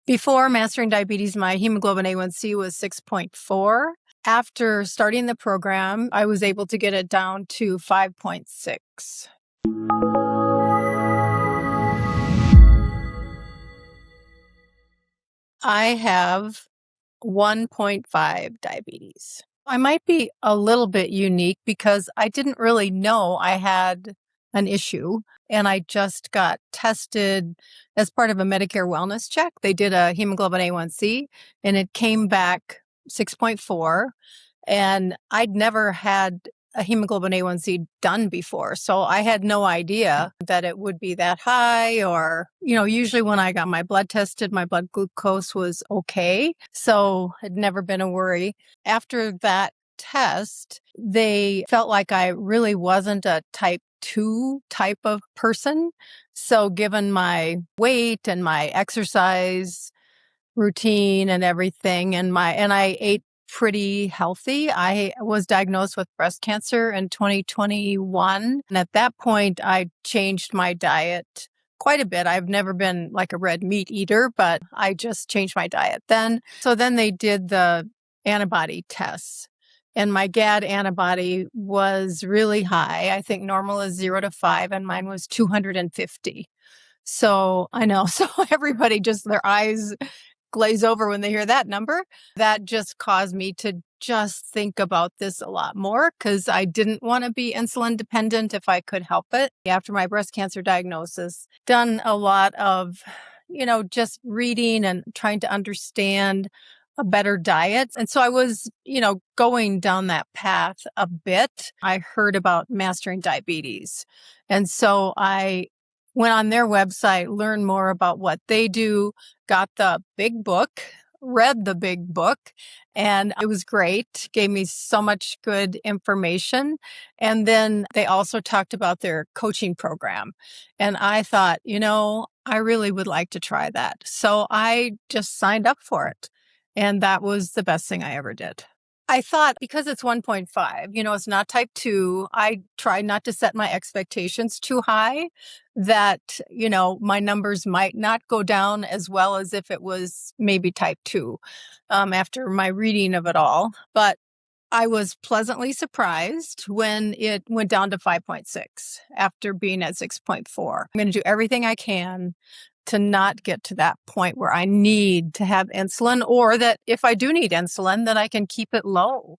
Before mastering diabetes, my hemoglobin A1C was 6.4. After starting the program, I was able to get it down to 5.6. I have 1.5 diabetes. I might be a little bit unique because I didn't really know I had an issue, and I just got tested as part of a Medicare wellness check. They did a hemoglobin A1C and it came back 6.4, and I'd never had a hemoglobin A1C done before. So I had no idea that it would be that high, or, usually when I got my blood tested, my blood glucose was okay. So it had never been a worry. After that test, they felt like I really wasn't a type 2 type of person. So given my weight and my exercise routine and everything, and I ate pretty healthy. I was diagnosed with breast cancer in 2021. And at that point, I changed my diet quite a bit. I've never been like a red meat eater, but I just changed my diet then. So then they did the antibody tests, and my GAD antibody was really high. I think normal is 0 to 5, and mine was 250. So I know. So everybody just, their eyes glaze over when they hear that number. That just caused me to just think about this a lot more, because I didn't want to be insulin dependent if I could help it. After my breast cancer diagnosis, done a lot of, just reading and trying to understand a better diet. And so I was, going down that path a bit. I heard about mastering diabetes. And so I went on their website, learned more about what they do, got the big book, read the big book, and it was great. Gave me so much good information. And then they also talked about their coaching program. And I thought, I really would like to try that. So I just signed up for it. And that was the best thing I ever did. I thought, because it's 1.5, it's not type 2, I tried not to set my expectations too high, that, my numbers might not go down as well as if it was maybe type 2 after my reading of it all. But I was pleasantly surprised when it went down to 5.6 after being at 6.4. I'm going to do everything I can to not get to that point where I need to have insulin, or that if I do need insulin, then I can keep it low.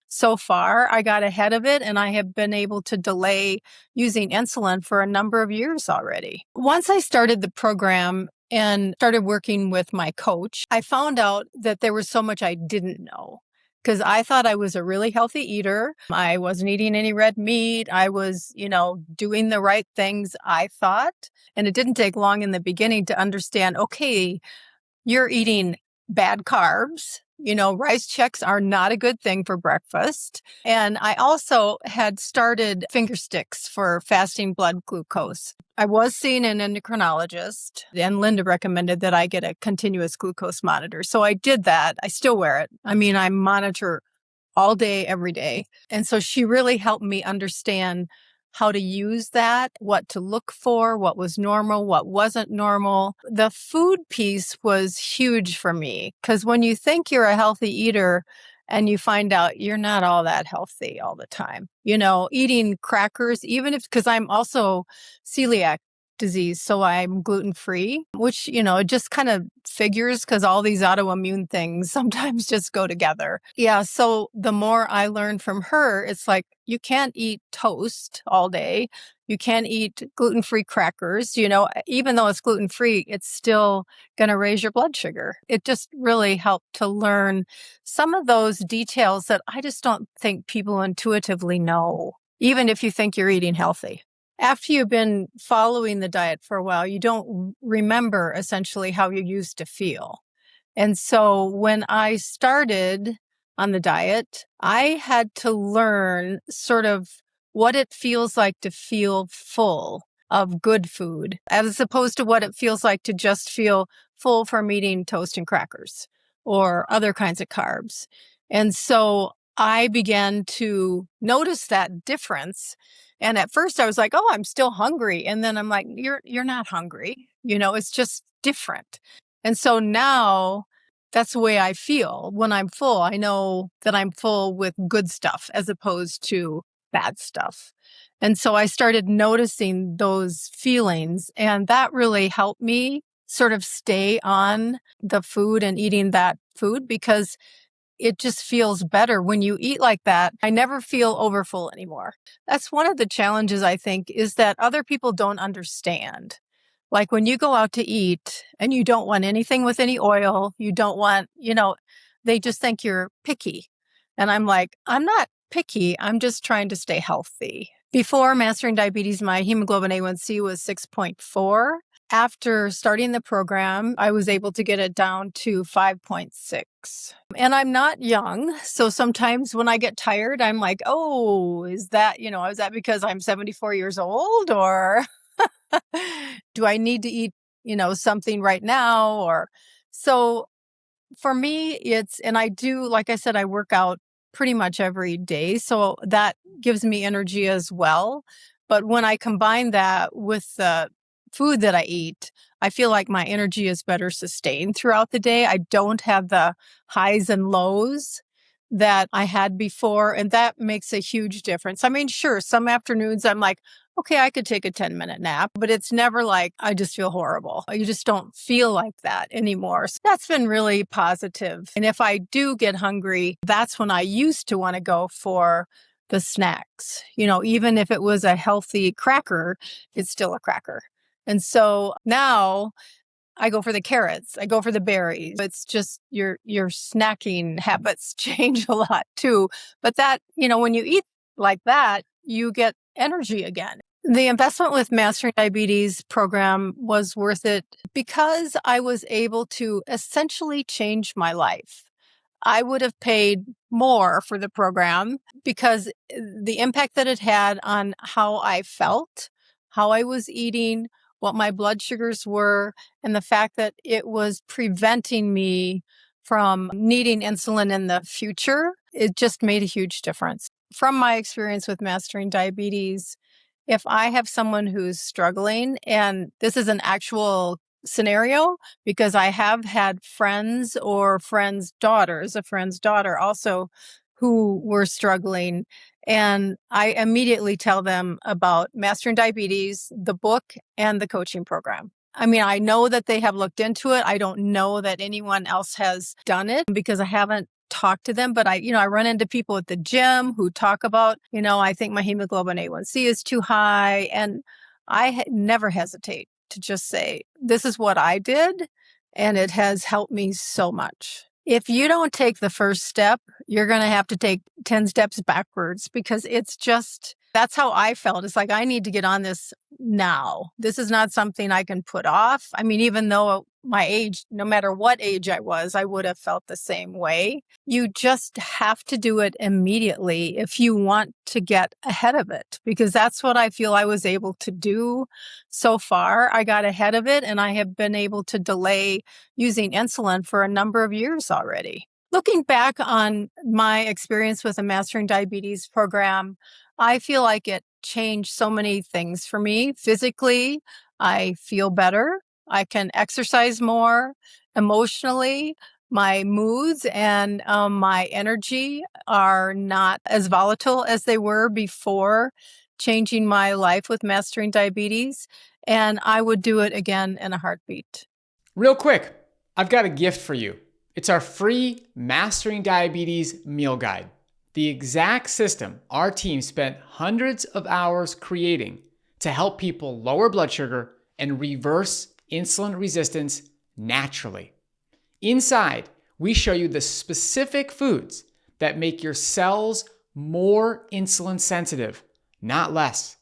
So far, I got ahead of it, and I have been able to delay using insulin for a number of years already. Once I started the program and started working with my coach, I found out that there was so much I didn't know. Because I thought I was a really healthy eater. I wasn't eating any red meat. I was, doing the right things, I thought. And it didn't take long in the beginning to understand, okay, you're eating bad carbs. Rice checks are not a good thing for breakfast. And I also had started finger sticks for fasting blood glucose. I was seeing an endocrinologist, and Linda recommended that I get a continuous glucose monitor. So I did that. I still wear it. I monitor all day, every day. And so she really helped me understand how to use that, what to look for, what was normal, what wasn't normal. The food piece was huge for me, because when you think you're a healthy eater and you find out you're not all that healthy all the time, eating crackers, because I'm also celiac disease, so I'm gluten-free, which, it just kind of figures, because all these autoimmune things sometimes just go together. Yeah, so the more I learned from her, it's like, you can't eat toast all day. You can't eat gluten-free crackers. Even though it's gluten-free, it's still going to raise your blood sugar. It just really helped to learn some of those details that I just don't think people intuitively know, even if you think you're eating healthy. After you've been following the diet for a while, you don't remember essentially how you used to feel. And so when I started on the diet, I had to learn sort of what it feels like to feel full of good food, as opposed to what it feels like to just feel full from eating toast and crackers or other kinds of carbs. And so I began to notice that difference. And at first I was like, oh, I'm still hungry. And then I'm like, you're not hungry. It's just different. And so now that's the way I feel. When I'm full, I know that I'm full with good stuff as opposed to bad stuff. And so I started noticing those feelings, and that really helped me sort of stay on the food and eating that food because it just feels better when you eat like that. I never feel overfull anymore. That's one of the challenges, I think, is that other people don't understand. Like when you go out to eat and you don't want anything with any oil, you don't want, they just think you're picky. And I'm like, I'm not picky. I'm just trying to stay healthy. Before mastering diabetes, my hemoglobin A1C was 6.4. After starting the program, I was able to get it down to 5.6. And I'm not young. So sometimes when I get tired, I'm like, oh, is that because I'm 74 years old, or do I need to eat, something right now? Or so for me, and I do, like I said, I work out pretty much every day. So that gives me energy as well. But when I combine that with the food that I eat, I feel like my energy is better sustained throughout the day. I don't have the highs and lows that I had before. And that makes a huge difference. I mean, sure, some afternoons I'm like, okay, I could take a 10-minute nap, but it's never like I just feel horrible. You just don't feel like that anymore. So that's been really positive. And if I do get hungry, that's when I used to want to go for the snacks. Even if it was a healthy cracker, it's still a cracker. And so now I go for the carrots. I go for the berries. It's just your snacking habits change a lot too. But that, when you eat like that, you get energy again. The investment with Mastering Diabetes program was worth it because I was able to essentially change my life. I would have paid more for the program because the impact that it had on how I felt, how I was eating, what my blood sugars were, and the fact that it was preventing me from needing insulin in the future, it just made a huge difference. From my experience with Mastering Diabetes, if I have someone who's struggling, and this is an actual scenario because I have had friends or friends' daughters, a friend's daughter also, who were struggling. And I immediately tell them about Mastering Diabetes, the book, and the coaching program. I mean, I know that they have looked into it. I don't know that anyone else has done it because I haven't talked to them, but I run into people at the gym who talk about, I think my hemoglobin A1C is too high. And I never hesitate to just say, this is what I did, and it has helped me so much. If you don't take the first step, you're going to have to take 10 steps backwards because that's how I felt. It's like, I need to get on this now. This is not something I can put off. I mean, even though my age, no matter what age I was, I would have felt the same way. You just have to do it immediately if you want to get ahead of it, because that's what I feel I was able to do so far. I got ahead of it, and I have been able to delay using insulin for a number of years already. Looking back on my experience with the Mastering Diabetes program, I feel like it changed so many things for me. Physically, I feel better. I can exercise more. Emotionally, my moods and my energy are not as volatile as they were before changing my life with Mastering Diabetes. And I would do it again in a heartbeat. Real quick, I've got a gift for you. It's our free Mastering Diabetes meal guide. The exact system our team spent hundreds of hours creating to help people lower blood sugar and reverse insulin resistance naturally. Inside, we show you the specific foods that make your cells more insulin sensitive, not less.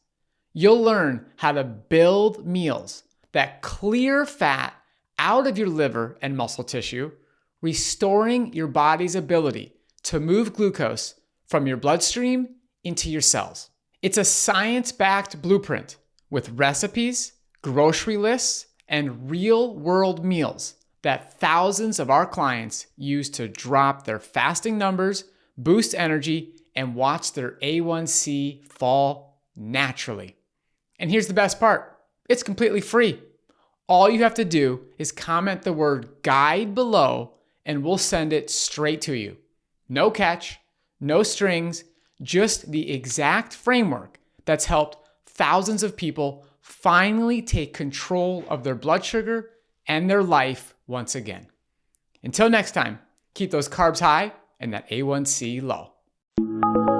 You'll learn how to build meals that clear fat out of your liver and muscle tissue, restoring your body's ability to move glucose from your bloodstream into your cells. It's a science-backed blueprint with recipes, grocery lists, and real-world meals that thousands of our clients use to drop their fasting numbers, boost energy, and watch their A1C fall naturally. And here's the best part. It's completely free. All you have to do is comment the word guide below and we'll send it straight to you. No catch, no strings, just the exact framework that's helped thousands of people finally take control of their blood sugar and their life once again. Until next time, keep those carbs high and that A1C low.